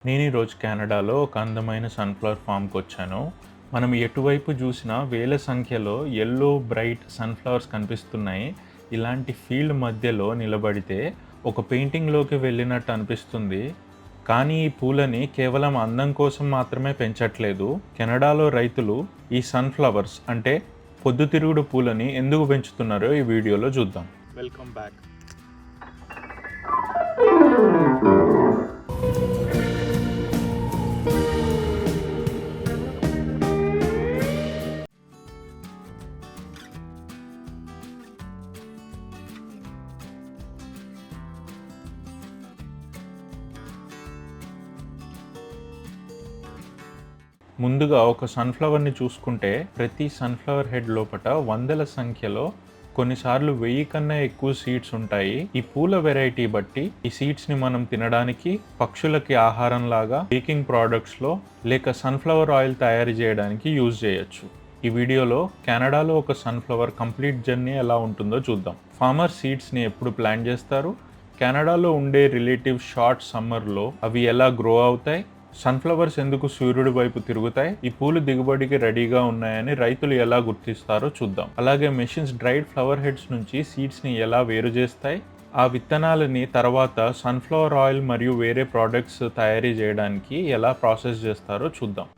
నేను ఈరోజు కెనడాలో ఒక అందమైన సన్‌ఫ్లవర్ ఫామ్‌కొచ్చాను. మనం ఎటువైపు చూసినా వేల సంఖ్యలో యెల్లో బ్రైట్ సన్‌ఫ్లవర్స్ కనిపిస్తున్నాయి. ఇలాంటి ఫీల్డ్ మధ్యలో నిలబడితే ఒక పెయింటింగ్‌లోకి వెళ్ళినట్టు అనిపిస్తుంది. కానీ ఈ పూలని కేవలం అందం కోసం మాత్రమే పెంచట్లేదు. కెనడాలో రైతులు ఈ సన్‌ఫ్లవర్స్ అంటే పొద్దుతిరుగుడు పూలని ఎందుకు పెంచుతున్నారో ఈ వీడియోలో చూద్దాం. Welcome back. ముందుగా ఒక సన్‌ఫ్లవర్‌ని చూసుకుంటే ప్రతి సన్‌ఫ్లవర్ హెడ్ లోపట వందల సంఖ్యలో కొన్నిసార్లు 1000 కన్నా ఎక్కువ సీడ్స్ ఉంటాయి. ఈ పూల వెరైటీ బట్టి ఈ సీడ్స్‌ని మనం తినడానికి, పక్షులకి ఆహారంలాగా, బేకింగ్ ప్రొడక్ట్స్‌లో లేక సన్‌ఫ్లవర్ ఆయిల్ తయారు చేయడానికి యూజ్ చేయొచ్చు. ఈ వీడియోలో కెనడాలో ఒక సన్‌ఫ్లవర్ కంప్లీట్ జర్నీ ఎలా ఉంటుందో చూద్దాం. ఫార్మర్ సీడ్స్‌ని ఎప్పుడు ప్లాంట్ చేస్తారు? కెనడాలో ఉండే రిలేటివ్ షార్ట్ సమ్మర్‌లో అవి ఎలా గ్రో అవుతాయి? సన్‌ఫ్లవర్స్ ఎందుకు సూర్యుడి వైపు తిరుగుతాయి? ఈ పూలు దిగుబడికి రెడీగా ఉన్నాయని రైతులు ఎలా గుర్తిస్తారో చూద్దాం. అలాగే మెషిన్స్ డ్రైడ్ ఫ్లవర్ హెడ్స్ నుంచి సీడ్స్ని ఎలా వేరు చేస్తాయి? ఆ విత్తనాలని తర్వాత సన్‌ఫ్లవర్ ఆయిల్ మరియు వేరే ప్రోడక్ట్స్ తయారీ చేయడానికి ఎలా ప్రాసెస్ చేస్తారో చూద్దాం.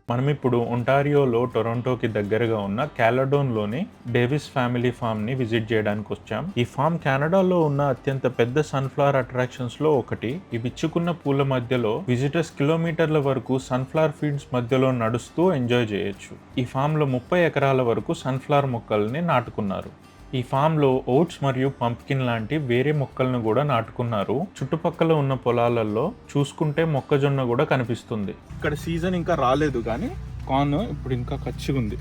మనం ఇప్పుడు ఒంటారియోలో టొరంటోకి దగ్గరగా ఉన్న క్యాలడోన్లోని డేవిస్ ఫ్యామిలీ ఫామ్ని విజిట్ చేయడానికి వచ్చాం. ఈ ఫామ్ కెనడాలో ఉన్న అత్యంత పెద్ద సన్‌ఫ్లవర్ అట్రాక్షన్స్లో ఒకటి. ఈ విచ్చుకున్న పూల మధ్యలో విజిటర్స్ కిలోమీటర్ల వరకు సన్‌ఫ్లవర్ ఫీల్డ్స్ మధ్యలో నడుస్తూ ఎంజాయ్ చేయొచ్చు. ఈ ఫామ్లో 30 ఎకరాల వరకు సన్‌ఫ్లవర్ మొక్కల్ని నాటుకున్నారు. ఈ ఫామ్లో ఓట్స్ మరియు పంప్కిన్ లాంటి వేరే మొక్కలను కూడా నాటుకున్నారు. చుట్టుపక్కల ఉన్న పొలాలలో చూసుకుంటే మొక్కజొన్న కూడా కనిపిస్తుంది. ఇక్కడ సీజన్ ఇంకా రాలేదు కానీ కార్న్ ఇప్పుడు ఇంకా కచ్చిగా ఉంది.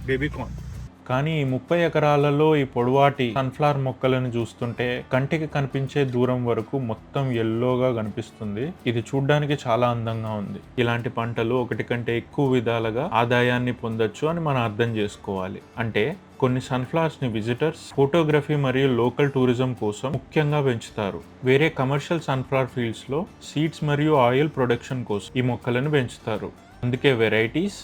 Baby corn. కానీ ఈ 30 ఎకరాలలో ఈ పొడవాటి సన్‌ఫ్లవర్ మొక్కలను చూస్తుంటే కంటికి కనిపించే దూరం వరకు మొత్తం ఎల్లోగా కనిపిస్తుంది. ఇది చూడ్డానికి చాలా అందంగా ఉంది. ఇలాంటి పంటలు ఒకటి కంటే ఎక్కువ విధాలుగా ఆదాయాన్ని పొందొచ్చు అని మనం అర్థం చేసుకోవాలి. అంటే కొన్ని సన్‌ఫ్లవర్స్ని విజిటర్స్ ఫోటోగ్రఫీ మరియు లోకల్ టూరిజం కోసం ముఖ్యంగా పెంచుతారు. వేరే కమర్షియల్ సన్‌ఫ్లవర్ ఫీల్డ్స్లో సీడ్స్ మరియు ఆయిల్ ప్రొడక్షన్ కోసం ఈ మొక్కలను పెంచుతారు. అందుకే వెరైటీస్,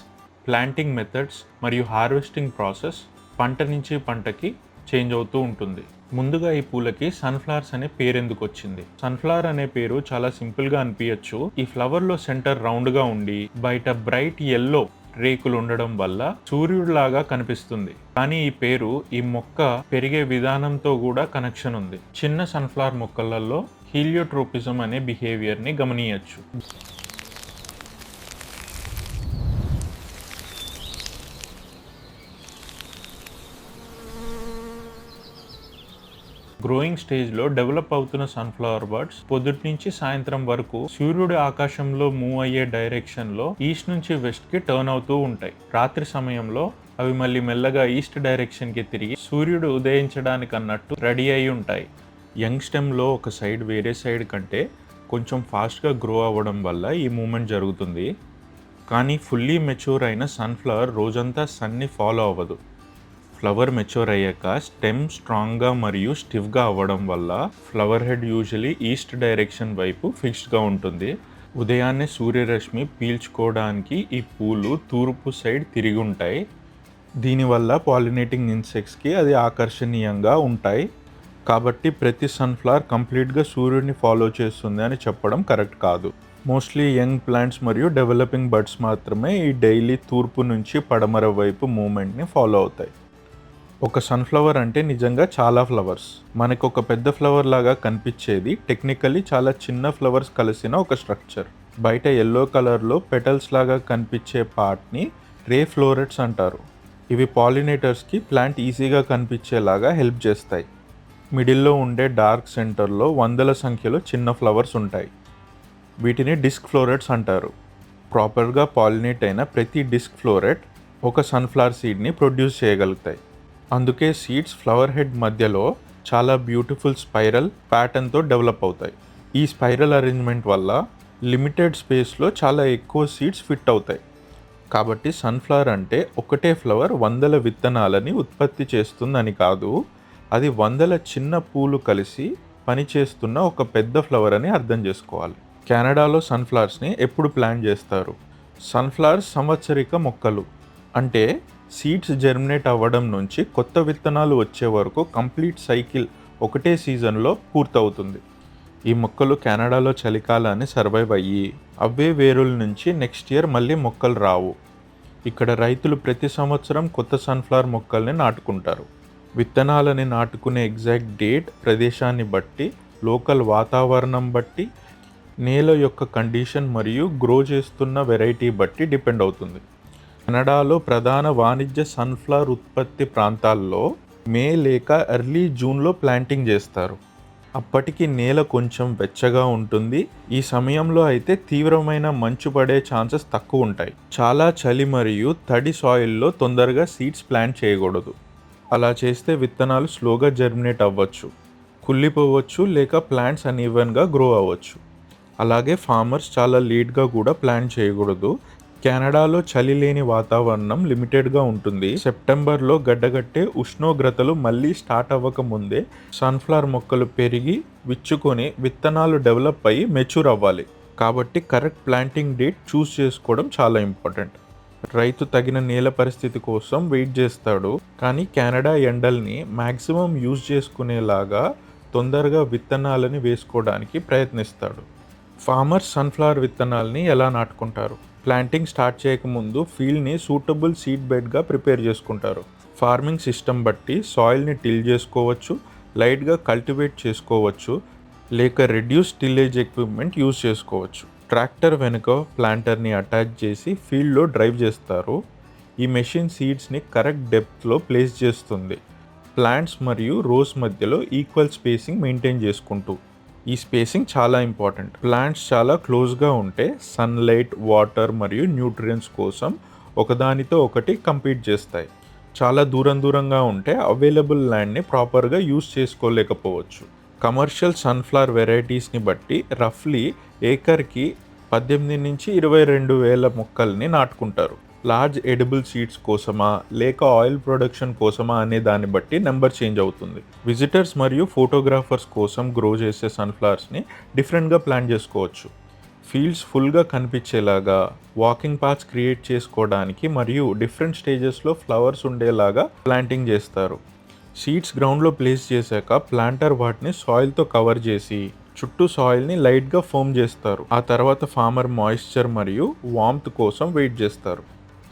ప్లాంటింగ్ మెథడ్స్ మరియు హార్వెస్టింగ్ ప్రాసెస్ పంట నుంచి పంటకి చేంజ్ అవుతూ ఉంటుంది. ముందుగా ఈ పూలకి సన్‌ఫ్లవర్స్ అనే పేరు ఎందుకు వచ్చింది? సన్‌ఫ్లవర్ అనే పేరు చాలా సింపుల్గా అనిపించచ్చు. ఈ ఫ్లవర్లో సెంటర్ రౌండ్గా ఉండి బయట బ్రైట్ ఎల్లో రేకులు ఉండడం వల్ల సూర్యుడిలాగా కనిపిస్తుంది. కానీ ఈ పేరు ఈ మొక్క పెరిగే విధానంతో కూడా కనెక్షన్ ఉంది. చిన్న సన్‌ఫ్లవర్ మొక్కలలో హీలియోట్రోపిజం అనే బిహేవియర్ని గమనియచ్చు. గ్రోయింగ్ స్టేజ్లో డెవలప్ అవుతున్న సన్‌ఫ్లవర్ బర్డ్స్ పొద్దుటి నుంచి సాయంత్రం వరకు సూర్యుడి ఆకాశంలో మూవ్ అయ్యే డైరెక్షన్లో ఈస్ట్ నుంచి వెస్ట్కి టర్న్ అవుతూ ఉంటాయి. రాత్రి సమయంలో అవి మళ్ళీ మెల్లగా ఈస్ట్ డైరెక్షన్కి తిరిగి సూర్యుడు ఉదయించడానికి అన్నట్టు రెడీ అయి ఉంటాయి. యంగ్ స్టెమ్లో ఒక సైడ్ వేరే సైడ్ కంటే కొంచెం ఫాస్ట్గా గ్రో అవ్వడం వల్ల ఈ మూమెంట్ జరుగుతుంది. కానీ ఫుల్లీ మెచ్యూర్ అయిన సన్‌ఫ్లవర్ రోజంతా సన్ని ఫాలో అవ్వదు. ఫ్లవర్ మెచ్యూర్ అయ్యాక స్టెమ్ స్ట్రాంగ్గా మరియు స్టిఫ్గా అవ్వడం వల్ల flower head usually east direction వైపు ఫిక్స్డ్గా ఉంటుంది. ఉదయాన్నే సూర్యరశ్మి పీల్చుకోవడానికి ఈ పూలు తూర్పు సైడ్ తిరిగి ఉంటాయి. దీనివల్ల పాలినేటింగ్ ఇన్సెక్ట్స్కి అది ఆకర్షణీయంగా ఉంటాయి. కాబట్టి ప్రతి సన్‌ఫ్లవర్ కంప్లీట్గా సూర్యుడిని ఫాలో చేస్తుంది అని చెప్పడం కరెక్ట్ కాదు. మోస్ట్లీ యంగ్ ప్లాంట్స్ మరియు డెవలపింగ్ బర్డ్స్ మాత్రమే ఈ డైలీ తూర్పు నుంచి పడమర వైపు మూమెంట్ని ఫాలో అవుతాయి. ఒక సన్‌ఫ్లవర్ అంటే నిజంగా చాలా ఫ్లవర్స్. మనకు ఒక పెద్ద ఫ్లవర్ లాగా కనిపించేది టెక్నికల్లీ చాలా చిన్న ఫ్లవర్స్ కలిసిన ఒక స్ట్రక్చర్. బయట ఎల్లో కలర్లో పెటల్స్ లాగా కనిపించే పార్ట్ని రే ఫ్లోరెట్స్ అంటారు. ఇవి పాలినేటర్స్కి ప్లాంట్ ఈజీగా కనిపించేలాగా హెల్ప్ చేస్తాయి. మిడిల్లో ఉండే డార్క్ సెంటర్లో వందల సంఖ్యలో చిన్న ఫ్లవర్స్ ఉంటాయి. వీటిని డిస్క్ ఫ్లోరెట్స్ అంటారు. ప్రాపర్గా పాలినేట్ అయిన ప్రతి డిస్క్ ఫ్లోరెట్ ఒక సన్‌ఫ్లవర్ సీడ్ని ప్రొడ్యూస్ చేయగలుగుతాయి. అందుకే సీడ్స్ ఫ్లవర్ హెడ్ మధ్యలో చాలా బ్యూటిఫుల్ స్పైరల్ ప్యాటర్న్తో డెవలప్ అవుతాయి. ఈ స్పైరల్ అరేంజ్మెంట్ వల్ల లిమిటెడ్ స్పేస్లో చాలా ఎక్కువ సీడ్స్ ఫిట్ అవుతాయి. కాబట్టి సన్ఫ్లవర్ అంటే ఒకటే ఫ్లవర్ వందల విత్తనాలని ఉత్పత్తి చేస్తుందని కాదు, అది వందల చిన్న పూలు కలిసి పనిచేస్తున్న ఒక పెద్ద ఫ్లవర్ అని అర్థం చేసుకోవాలి. కెనడాలో సన్ఫ్లవర్స్ని ఎప్పుడు ప్లాంట్ చేస్తారు? సన్ఫ్లవర్స్ సంవత్సరిక మొక్కలు, అంటే సీడ్స్ జర్మినేట్ అవ్వడం నుంచి కొత్త విత్తనాలు వచ్చే వరకు కంప్లీట్ సైకిల్ ఒకటే సీజన్లో పూర్తవుతుంది. ఈ మొక్కలు కెనడాలో చలికాలాన్ని సర్వైవ్ అయ్యి అవే వేరుల నుంచి నెక్స్ట్ ఇయర్ మళ్ళీ మొక్కలు రావు. ఇక్కడ రైతులు ప్రతి సంవత్సరం కొత్త సన్ఫ్లవర్ మొక్కల్ని నాటుకుంటారు. విత్తనాలని నాటుకునే ఎగ్జాక్ట్ డేట్ ప్రదేశాన్ని బట్టి, లోకల్ వాతావరణం బట్టి, నేల యొక్క కండిషన్ మరియు గ్రో చేస్తున్న వెరైటీ బట్టి డిపెండ్ అవుతుంది. కెనడాలో ప్రధాన వాణిజ్య సన్ఫ్లవర్ ఉత్పత్తి ప్రాంతాల్లో మే లేక ఎర్లీ జూన్లో ప్లాంటింగ్ చేస్తారు. అప్పటికి నేల కొంచెం వెచ్చగా ఉంటుంది. ఈ సమయంలో అయితే తీవ్రమైన మంచు పడే ఛాన్సెస్ తక్కువ ఉంటాయి. చాలా చలి మరియు తడి సాయిల్లో తొందరగా సీడ్స్ ప్లాంట్ చేయకూడదు. అలా చేస్తే విత్తనాలు స్లోగా జర్మినేట్ అవ్వచ్చు, కుళ్ళిపోవచ్చు, లేక ప్లాంట్స్ అన్ఈవెన్గా గ్రో అవ్వచ్చు. అలాగే ఫార్మర్స్ చాలా లేట్గా కూడా ప్లాంట్ చేయకూడదు. కెనడాలో చలి లేని వాతావరణం లిమిటెడ్గా ఉంటుంది. సెప్టెంబర్లో గడ్డగట్టే ఉష్ణోగ్రతలు మళ్ళీ స్టార్ట్ అవ్వక ముందే సన్ఫ్లవర్ మొక్కలు పెరిగి విచ్చుకొని విత్తనాలు డెవలప్ అయ్యి మెచ్యూర్ అవ్వాలి. కాబట్టి కరెక్ట్ ప్లాంటింగ్ డేట్ చూస్ చేసుకోవడం చాలా ఇంపార్టెంట్. రైతు తగిన నేల పరిస్థితి కోసం వెయిట్ చేస్తాడు, కానీ కెనడా ఎండల్ని మ్యాక్సిమం యూజ్ చేసుకునేలాగా తొందరగా విత్తనాలని వేసుకోవడానికి ప్రయత్నిస్తాడు. ఫార్మర్స్ సన్ఫ్లవర్ విత్తనాలని ఎలా నాటుకుంటారు? ప్లాంటింగ్ స్టార్ట్ చేయకముందు ఫీల్డ్ని సూటబుల్ సీడ్ బెడ్గా ప్రిపేర్ చేసుకుంటారు. ఫార్మింగ్ సిస్టమ్ బట్టి సాయిల్ని టిల్ చేసుకోవచ్చు, లైట్గా కల్టివేట్ చేసుకోవచ్చు, లేక రెడ్యూస్ టిల్లేజ్ ఎక్విప్మెంట్ యూజ్ చేసుకోవచ్చు. ట్రాక్టర్ వెనుక ప్లాంటర్ని అటాచ్ చేసి ఫీల్డ్లో డ్రైవ్ చేస్తారు. ఈ మెషిన్ సీడ్స్ని కరెక్ట్ డెప్త్లో ప్లేస్ చేస్తుంది, ప్లాంట్స్ మరియు రోస్ మధ్యలో ఈక్వల్ స్పేసింగ్ మెయింటైన్ చేసుకుంటూ. ఈ స్పేసింగ్ చాలా ఇంపార్టెంట్. ప్లాంట్స్ చాలా క్లోజ్గా ఉంటే సన్లైట్, వాటర్ మరియు న్యూట్రియంట్స్ కోసం ఒకదానితో ఒకటి కంపీట్ చేస్తాయి. చాలా దూరంగా ఉంటే అవైలబుల్ ల్యాండ్ని ప్రాపర్గా యూజ్ చేసుకోలేకపోవచ్చు. కమర్షియల్ సన్ఫ్లవర్ వెరైటీస్ని బట్టి రఫ్లీ ఏకర్కి 18 నుంచి 22 వేల మొక్కల్ని నాటుకుంటారు. లార్జ్ ఎడిబుల్ సీడ్స్ కోసమా లేక ఆయిల్ ప్రొడక్షన్ కోసమా అనే దాన్ని బట్టి నెంబర్ చేంజ్ అవుతుంది. విజిటర్స్ మరియు ఫోటోగ్రాఫర్స్ కోసం గ్రో చేసే సన్ఫ్లవర్స్ని డిఫరెంట్గా ప్లాన్ చేసుకోవచ్చు. ఫీల్డ్స్ ఫుల్గా కనిపించేలాగా, వాకింగ్ పాత్స్ క్రియేట్ చేసుకోవడానికి మరియు డిఫరెంట్ స్టేజెస్లో ఫ్లవర్స్ ఉండేలాగా ప్లాంటింగ్ చేస్తారు. సీడ్స్ గ్రౌండ్లో ప్లేస్ చేశాక ప్లాంటర్ వాటిని సాయిల్తో కవర్ చేసి చుట్టూ సాయిల్ని లైట్గా ఫోమ్ చేస్తారు. ఆ తర్వాత ఫార్మర్ మాయిశ్చర్ మరియు వార్మ్త్ కోసం వెయిట్ చేస్తారు.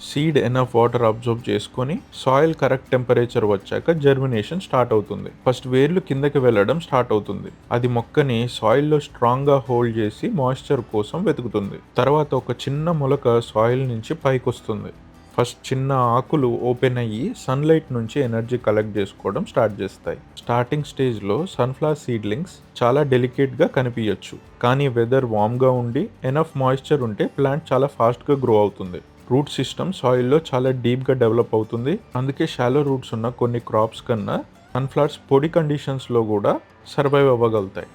సీడ్ ఎనఫ్ వాటర్ అబ్జర్వ్ చేసుకొని సాయిల్ కరెక్ట్ టెంపరేచర్ వచ్చాక జర్మినేషన్ స్టార్ట్ అవుతుంది. ఫస్ట్ వేర్లు కిందకి వెళ్ళడం స్టార్ట్ అవుతుంది. అది మొక్కని సాయిల్లో స్ట్రాంగ్గా హోల్డ్ చేసి మాయిశ్చర్ కోసం వెతుకుతుంది. తర్వాత ఒక చిన్న మొలక సాయిల్ నుంచి పైకి వస్తుంది. ఫస్ట్ చిన్న ఆకులు ఓపెన్ అయ్యి సన్లైట్ నుంచి ఎనర్జీ కలెక్ట్ చేసుకోవడం స్టార్ట్ చేస్తాయి. స్టార్టింగ్ స్టేజ్లో సన్ఫ్లవర్ సీడ్లింగ్స్ చాలా డెలికేట్గా కనిపించచ్చు, కానీ వెదర్ వామ్గా ఉండి ఎనఫ్ మాయిశ్చర్ ఉంటే ప్లాంట్ చాలా ఫాస్ట్గా గ్రో అవుతుంది. రూట్ సిస్టమ్ సాయిల్లో చాలా డీప్గా డెవలప్ అవుతుంది. అందుకే షాలో రూట్స్ ఉన్న కొన్ని క్రాప్స్ కన్నా సన్ఫ్లవర్స్ పొడి కండిషన్స్లో కూడా సర్వైవ్ అవ్వగలుగుతాయి.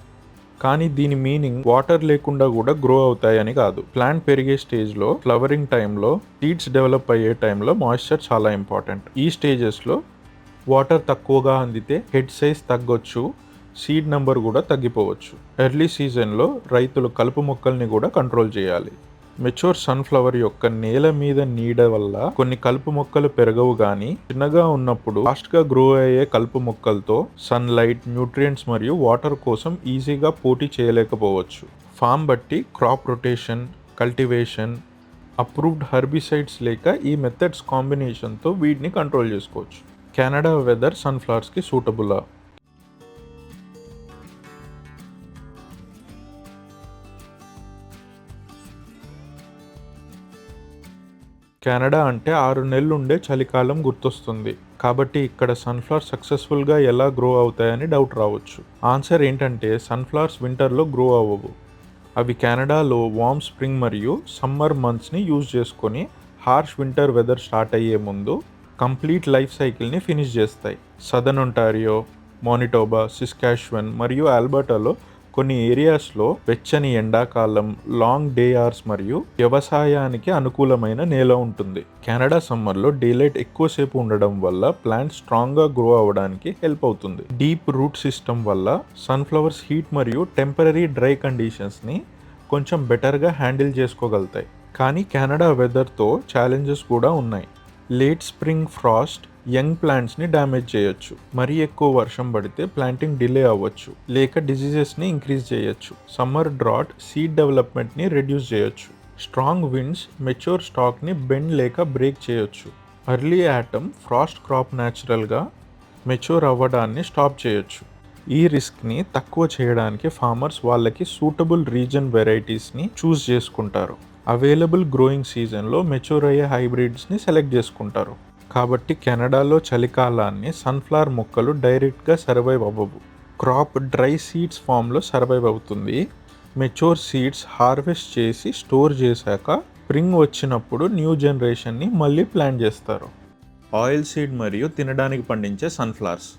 కానీ దీని మీనింగ్ వాటర్ లేకుండా కూడా గ్రో అవుతాయని కాదు. ప్లాంట్ పెరిగే స్టేజ్లో, ఫ్లవరింగ్ టైంలో, సీడ్స్ డెవలప్ అయ్యే టైంలో మాయిశ్చర్ చాలా ఇంపార్టెంట్. ఈ స్టేజెస్లో వాటర్ తక్కువగా అందితే హెడ్ సైజ్ తగ్గొచ్చు, సీడ్ నెంబర్ కూడా తగ్గిపోవచ్చు. ఎర్లీ సీజన్లో రైతులు కలుపు మొక్కల్ని కూడా కంట్రోల్ చేయాలి. మెచ్యూర్ సన్ఫ్లవర్ యొక్క నేల మీద నీడ వల్ల కొన్ని కలుపు మొక్కలు పెరగవు, కానీ చిన్నగా ఉన్నప్పుడు ఫాస్ట్గా గ్రో అయ్యే కలుపు మొక్కలతో సన్లైట్, న్యూట్రియంట్స్ మరియు వాటర్ కోసం ఈజీగా పోటీ చేయలేకపోవచ్చు. ఫామ్ బట్టి crop rotation, cultivation, approved herbicides లేక ఈ మెథడ్స్ కాంబినేషన్తో వీటిని కంట్రోల్ చేసుకోవచ్చు. కెనడా వెదర్ సన్ఫ్లవర్స్కి సూటబులా? కెనడా అంటే 6 నెలలు ఉండే చలికాలం గుర్తొస్తుంది. కాబట్టి ఇక్కడ సన్ఫ్లవర్స్ సక్సెస్ఫుల్గా ఎలా గ్రో అవుతాయని డౌట్ రావచ్చు. ఆన్సర్ ఏంటంటే సన్ఫ్లవర్స్ వింటర్లో గ్రో అవ్వవు. అవి కెనడాలో వార్మ్ స్ప్రింగ్ మరియు సమ్మర్ మంత్స్ని యూజ్ చేసుకొని హార్ష్ వింటర్ వెదర్ స్టార్ట్ అయ్యే ముందు కంప్లీట్ లైఫ్ సైకిల్ని ఫినిష్ చేస్తాయి. సదర్న్ ఒంటారియో, మానిటోబా, సిస్కాష్వన్ మరియు ఆల్బర్టాలో కొన్ని ఏరియాస్లో వెచ్చని ఎండాకాలం, లాంగ్ డే అవర్స్ మరియు వ్యవసాయానికి అనుకూలమైన నేల ఉంటుంది. కెనడా సమ్మర్లో డేలైట్ ఎక్కువసేపు ఉండడం వల్ల ప్లాంట్ స్ట్రాంగ్గా గ్రో అవ్వడానికి హెల్ప్ అవుతుంది. డీప్ రూట్ సిస్టమ్ వల్ల సన్ఫ్లవర్స్ హీట్ మరియు టెంపరరీ డ్రై కండిషన్స్ని కొంచెం బెటర్గా హ్యాండిల్ చేసుకోగలుగుతాయి. కానీ కెనడా వెదర్తో ఛాలెంజెస్ కూడా ఉన్నాయి. లేట్ స్ప్రింగ్ ఫ్రాస్ట్ యంగ్ ప్లాంట్స్ని డ్యామేజ్ చేయొచ్చు. మరీ ఎక్కువ వర్షం పడితే ప్లాంటింగ్ డిలే అవ్వచ్చు, లేక డిసీజెస్ని ఇంక్రీజ్ చేయొచ్చు. సమ్మర్ డ్రాట్ సీడ్ డెవలప్మెంట్ని రెడ్యూస్ చేయొచ్చు. స్ట్రాంగ్ విండ్స్ మెచ్యూర్ స్టాక్ని బెండ్ లేక బ్రేక్ చేయొచ్చు. ఎర్లీ ఆటమ్ ఫ్రాస్ట్ క్రాప్ న్యాచురల్గా మెచ్యూర్ అవ్వడాన్ని స్టాప్ చేయొచ్చు. ఈ రిస్క్ని తక్కువ చేయడానికి ఫార్మర్స్ వాళ్ళకి సూటబుల్ రీజన్ వెరైటీస్ని చూస్ చేసుకుంటారు. అవైలబుల్ గ్రోయింగ్ సీజన్లో మెచ్యూర్ అయ్యే హైబ్రిడ్స్ని సెలెక్ట్ చేసుకుంటారు. కాబట్టి కెనడాలో చలికాలాన్ని సన్ఫ్లవర్ మొక్కలు డైరెక్ట్గా సర్వైవ్ అవ్వవు. క్రాప్ డ్రై సీడ్స్ ఫామ్లో సర్వైవ్ అవుతుంది. మెచ్యూర్ సీడ్స్ హార్వెస్ట్ చేసి స్టోర్ చేశాక స్ప్రింగ్ వచ్చినప్పుడు న్యూ జనరేషన్ని మళ్ళీ ప్లాంట్ చేస్తారు. ఆయిల్ సీడ్ మరియు తినడానికి పండించే సన్ఫ్లవర్స్.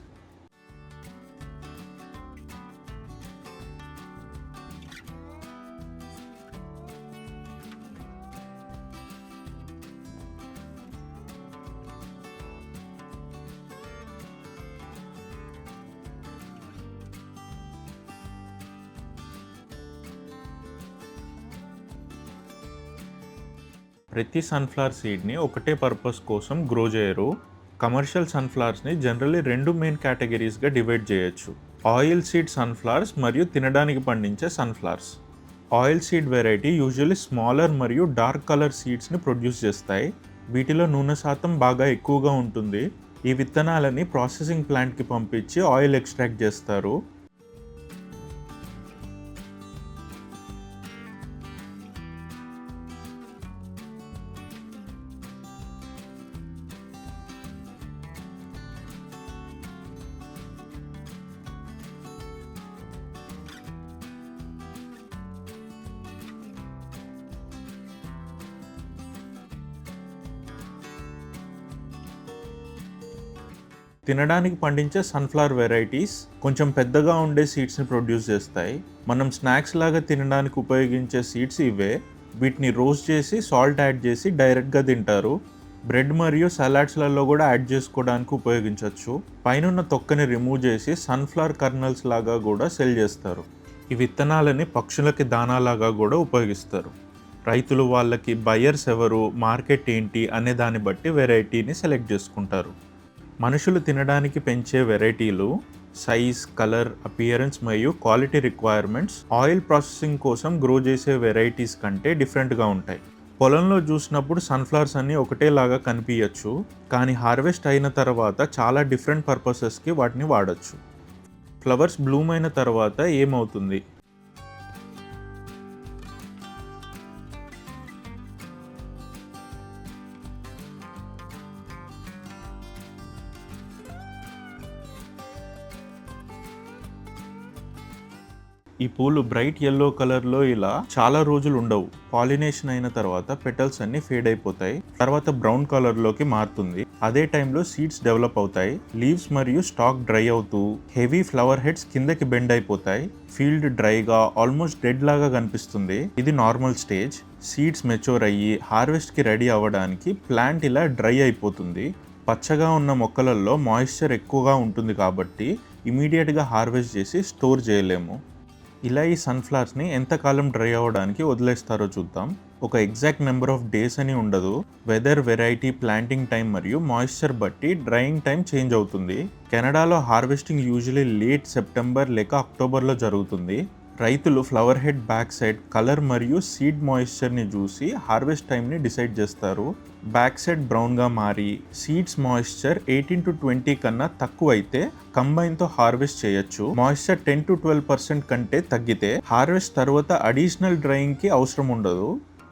ప్రతి సన్ఫ్లవర్ సీడ్ని ఒకటే పర్పస్ కోసం గ్రో చేయరు. కమర్షియల్ సన్ఫ్లవర్స్ని జనరల్లీ 2 మెయిన్ కేటగిరీస్గా డివైడ్ చేయొచ్చు. ఆయిల్ సీడ్ సన్ఫ్లవర్స్ మరియు తినడానికి పండించే sunflowers. Oil seed variety usually smaller మరియు డార్క్ కలర్ సీడ్స్ని ప్రొడ్యూస్ చేస్తాయి. వీటిలో నూనె శాతం బాగా ఎక్కువగా ఉంటుంది. ఈ విత్తనాలని ప్రాసెసింగ్ ప్లాంట్కి పంపించి ఆయిల్ ఎక్స్ట్రాక్ట్ చేస్తారు. తినడానికి పండించే సన్ఫ్లవర్ వెరైటీస్ కొంచెం పెద్దగా ఉండే సీడ్స్ని ప్రొడ్యూస్ చేస్తాయి. మనం స్నాక్స్ లాగా తినడానికి ఉపయోగించే సీడ్స్ ఇవే. వీటిని రోస్ట్ చేసి సాల్ట్ యాడ్ చేసి డైరెక్ట్గా తింటారు. బ్రెడ్ మరియు సలాడ్స్లలో కూడా యాడ్ చేసుకోవడానికి ఉపయోగించవచ్చు. పైన తొక్కని రిమూవ్ చేసి సన్ఫ్లవర్ కర్నల్స్ లాగా కూడా సెల్ చేస్తారు. ఈ విత్తనాలని పక్షులకి దానాలాగా కూడా ఉపయోగిస్తారు. రైతులు వాళ్ళకి బయర్స్ ఎవరు, మార్కెట్ ఏంటి అనే దాన్ని బట్టి వెరైటీని సెలెక్ట్ చేసుకుంటారు. మనుషులు తినడానికి పెంచే వెరైటీలు సైజ్, కలర్, అపియరెన్స్ మరియు క్వాలిటీ రిక్వైర్మెంట్స్ ఆయిల్ ప్రాసెసింగ్ కోసం గ్రో చేసే వెరైటీస్ కంటే డిఫరెంట్గా ఉంటాయి. పొలంలో చూసినప్పుడు సన్ఫ్లవర్స్ అన్నీ ఒకటేలాగా కనిపించచ్చు, కానీ హార్వెస్ట్ అయిన తర్వాత చాలా డిఫరెంట్ పర్పసెస్కి వాటిని వాడచ్చు. ఫ్లవర్స్ బ్లూమ్ అయిన తర్వాత ఏమవుతుంది? ఈ పూలు బ్రైట్ ఎల్లో కలర్లో ఇలా చాలా రోజులు ఉండవు. పాలినేషన్ అయిన తర్వాత పెటల్స్ అన్ని ఫేడ్ అయిపోతాయి. తర్వాత బ్రౌన్ కలర్లోకి మారుతుంది. అదే టైంలో సీడ్స్ డెవలప్ అవుతాయి. లీవ్స్ మరియు స్టాక్ డ్రై అవుతూ హెవీ ఫ్లవర్ హెడ్స్ కిందకి బెండ్ అయిపోతాయి. ఫీల్డ్ డ్రైగా ఆల్మోస్ట్ డెడ్ లాగా కనిపిస్తుంది. ఇది నార్మల్ స్టేజ్. సీడ్స్ మెచ్యూర్ అయ్యి హార్వెస్ట్కి రెడీ అవ్వడానికి ప్లాంట్ ఇలా డ్రై అయిపోతుంది. పచ్చగా ఉన్న మొక్కలలో మాయిశ్చర్ ఎక్కువగా ఉంటుంది కాబట్టి ఇమీడియట్గా హార్వెస్ట్ చేసి స్టోర్ చేయలేము. ఇలా ఈ సన్ఫ్లవర్స్ని ఎంతకాలం డ్రై అవ్వడానికి వదిలేస్తారో చూద్దాం. ఒక ఎగ్జాక్ట్ నెంబర్ ఆఫ్ డేస్ అని ఉండదు. వెదర్, వెరైటీ, ప్లాంటింగ్ టైం మరియు మాయిశ్చర్ బట్టి డ్రైయింగ్ టైం చేంజ్ అవుతుంది. కెనడాలో హార్వెస్టింగ్ యూజువల్లీ లేట్ సెప్టెంబర్ లేక అక్టోబర్లో జరుగుతుంది. రైతులు flower head back side colour మరియు సీడ్ మాయిశ్చర్ని చూసి హార్వెస్ట్ టైంని డిసైడ్ చేస్తారు. బ్యాక్ సైడ్ బ్రౌన్గా మారి సీడ్స్ మాయిశ్చర్ 18 to 20 కన్నా తక్కువ అయితే కంబైన్తో హార్వెస్ట్ చేయొచ్చు. మాయిశ్చర్ 10 to 12% కంటే తగ్గితే హార్వెస్ట్ తర్వాత అడిషనల్ డ్రైయింగ్కి అవసరం ఉండదు.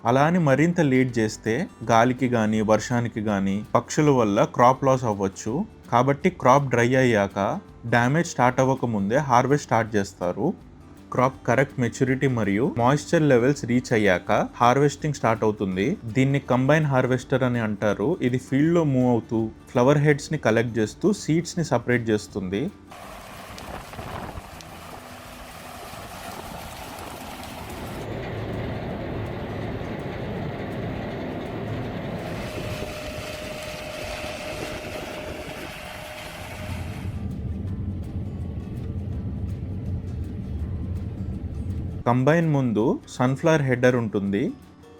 అలా అని మరింత లేట్ చేస్తే గాలికి కానీ వర్షానికి కానీ పక్షుల వల్ల క్రాప్ లాస్ అవ్వచ్చు. కాబట్టి క్రాప్ డ్రై అయ్యాక డ్యామేజ్ స్టార్ట్ అవ్వకముందే హార్వెస్ట్ స్టార్ట్ చేస్తారు. క్రాప్ కరెక్ట్ మెచ్యూరిటీ మరియు మాయిశ్చర్ లెవెల్స్ రీచ్ అయ్యాక హార్వెస్టింగ్ స్టార్ట్ అవుతుంది. దీన్ని కంబైన్ హార్వెస్టర్ అని అంటారు. ఇది ఫీల్డ్ లో మూవ్ అవుతూ ఫ్లవర్ హెడ్స్ ని కలెక్ట్ చేస్తూ సీడ్స్ ని సపరేట్ చేస్తుంది. కంబైన్ ముందు సన్ఫ్లవర్ హెడర్ ఉంటుంది.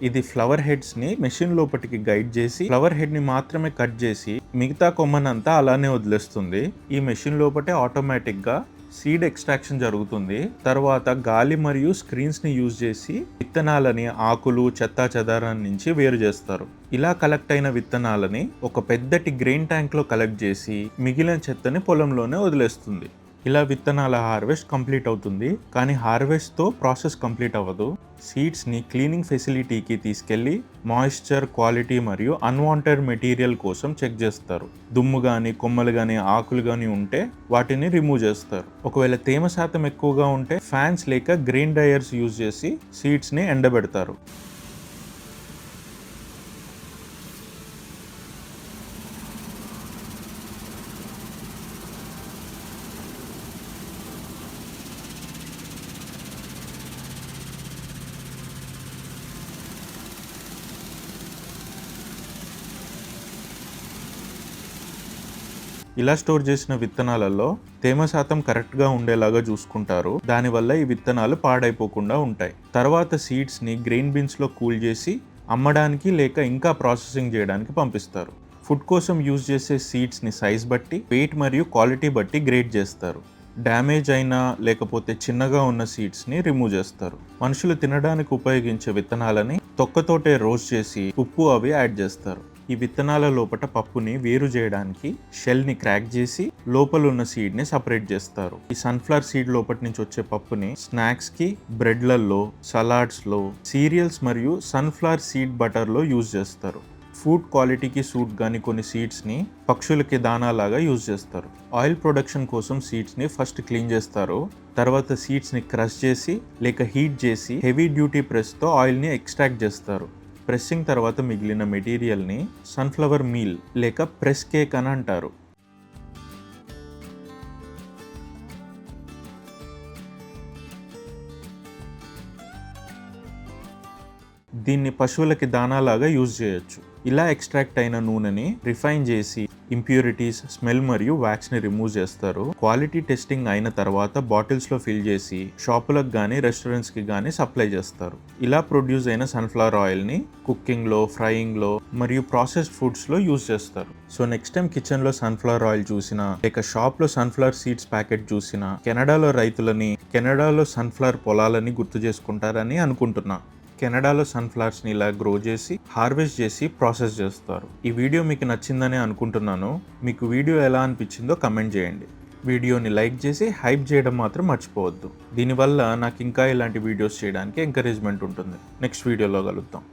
ఇది ఫ్లవర్ హెడ్స్ని మెషిన్ లోపటికి గైడ్ చేసి ఫ్లవర్ హెడ్ని మాత్రమే కట్ చేసి మిగతా కొమ్మనంతా అలానే వదిలేస్తుంది. ఈ మెషిన్ లోపటే ఆటోమేటిక్గా సీడ్ ఎక్స్ట్రాక్షన్ జరుగుతుంది. తర్వాత గాలి మరియు స్క్రీన్స్ని యూజ్ చేసి విత్తనాలని ఆకులు చెత్తా చెదారాన్ని నుంచి వేరు చేస్తారు. ఇలా కలెక్ట్ అయిన విత్తనాలని ఒక పెద్దటి గ్రెయిన్ ట్యాంక్లో కలెక్ట్ చేసి మిగిలిన చెత్తని పొలంలోనే వదిలేస్తుంది. ఇలా విత్తనాల హార్వెస్ట్ కంప్లీట్ అవుతుంది. కానీ హార్వెస్ట్తో ప్రాసెస్ కంప్లీట్ అవ్వదు. సీడ్స్ని క్లీనింగ్ ఫెసిలిటీకి తీసుకెళ్లి మాయిశ్చర్, క్వాలిటీ మరియు అన్వాంటెడ్ మెటీరియల్ కోసం చెక్ చేస్తారు. దుమ్ము కానీ కొమ్మలు కానీ ఆకులు కానీ ఉంటే వాటిని రిమూవ్ చేస్తారు. ఒకవేళ తేమ శాతం ఎక్కువగా ఉంటే ఫ్యాన్స్ లేక గ్రెయిన్ డ్రైయర్స్ యూజ్ చేసి సీడ్స్ని ఎండబెడతారు. ఇలా స్టోర్ చేసిన విత్తనాలలో తేమ శాతం కరెక్ట్గా ఉండేలాగా చూసుకుంటారు. దానివల్ల ఈ విత్తనాలు పాడైపోకుండా ఉంటాయి. తర్వాత సీడ్స్ని గ్రెయిన్ బిన్స్లో కూల్ చేసి అమ్మడానికి లేక ఇంకా ప్రాసెసింగ్ చేయడానికి పంపిస్తారు. ఫుడ్ కోసం యూజ్ చేసే సీడ్స్ని సైజ్ బట్టి, వెయిట్ మరియు క్వాలిటీ బట్టి గ్రేడ్ చేస్తారు. డ్యామేజ్ అయినా లేకపోతే చిన్నగా ఉన్న సీడ్స్ని రిమూవ్ చేస్తారు. మనుషులు తినడానికి ఉపయోగించే విత్తనాలని తొక్కతోటే రోస్ట్ చేసి ఉప్పు అవి యాడ్ చేస్తారు. ఈ విత్తనాల లోపల పప్పుని వేరు చేయడానికి షెల్ని క్రాక్ చేసి లోపల ఉన్న సీడ్ని సపరేట్ చేస్తారు. ఈ సన్ఫ్లవర్ సీడ్ లోపటి నుంచి వచ్చే పప్పుని స్నాక్స్కి, బ్రెడ్లలో, సలాడ్స్లో, సీరియల్స్ మరియు సన్ఫ్లవర్ సీడ్ బటర్లో యూజ్ చేస్తారు. ఫుడ్ క్వాలిటీకి సూట్ కానీ కొన్ని సీడ్స్ని పక్షులకి దానాలాగా యూజ్ చేస్తారు. ఆయిల్ ప్రొడక్షన్ కోసం సీడ్స్ని ఫస్ట్ క్లీన్ చేస్తారు. తర్వాత సీడ్స్ని క్రష్ చేసి లేక హీట్ చేసి హెవీ డ్యూటీ ప్రెస్తో ఆయిల్ని ఎక్స్ట్రాక్ట్ చేస్తారు. ప్రెస్సింగ్ తర్వాత మిగిలిన మెటీరియల్ని సన్ఫ్లవర్ మీల్ లేక ప్రెస్ కేక్ అని అంటారు. దీన్ని పశువులకి దానాలాగా యూజ్ చేయొచ్చు. ఇలా ఎక్స్ట్రాక్ట్ అయిన నూనెని రిఫైన్ చేసి ఇంప్యూరిటీస్, స్మెల్ మరియు వ్యాక్స్ని రిమూవ్ చేస్తారు. క్వాలిటీ టెస్టింగ్ అయిన తర్వాత బాటిల్స్లో ఫిల్ చేసి షాపులకు కానీ రెస్టారెంట్స్కి కానీ సప్లై చేస్తారు. ఇలా ప్రొడ్యూస్ అయిన సన్ఫ్లవర్ ఆయిల్ని కుకింగ్లో, ఫ్రైయింగ్లో మరియు ప్రాసెస్డ్ ఫుడ్స్లో యూజ్ చేస్తారు. సో నెక్స్ట్ టైం కిచెన్లో సన్ఫ్లవర్ ఆయిల్ చూసినా లేక షాప్లో సన్ఫ్లవర్ సీడ్స్ ప్యాకెట్ చూసినా కెనడాలో రైతులని, కెనడాలో సన్ఫ్లవర్ పొలాలని గుర్తు చేసుకుంటారని అనుకుంటున్నా. కెనడాలో సన్ఫ్లవర్స్ని ఇలా గ్రో చేసి హార్వెస్ట్ చేసి ప్రాసెస్ చేస్తారు. ఈ వీడియో మీకు నచ్చిందని అనుకుంటున్నాను. మీకు వీడియో ఎలా అనిపించిందో కమెంట్ చేయండి. వీడియోని లైక్ చేసి హైప్ చేయడం మాత్రం మర్చిపోవద్దు. దీనివల్ల నాకు ఇంకా ఇలాంటి వీడియోస్ చేయడానికి ఎంకరేజ్మెంట్ ఉంటుంది. నెక్స్ట్ వీడియోలో కలుద్దాం.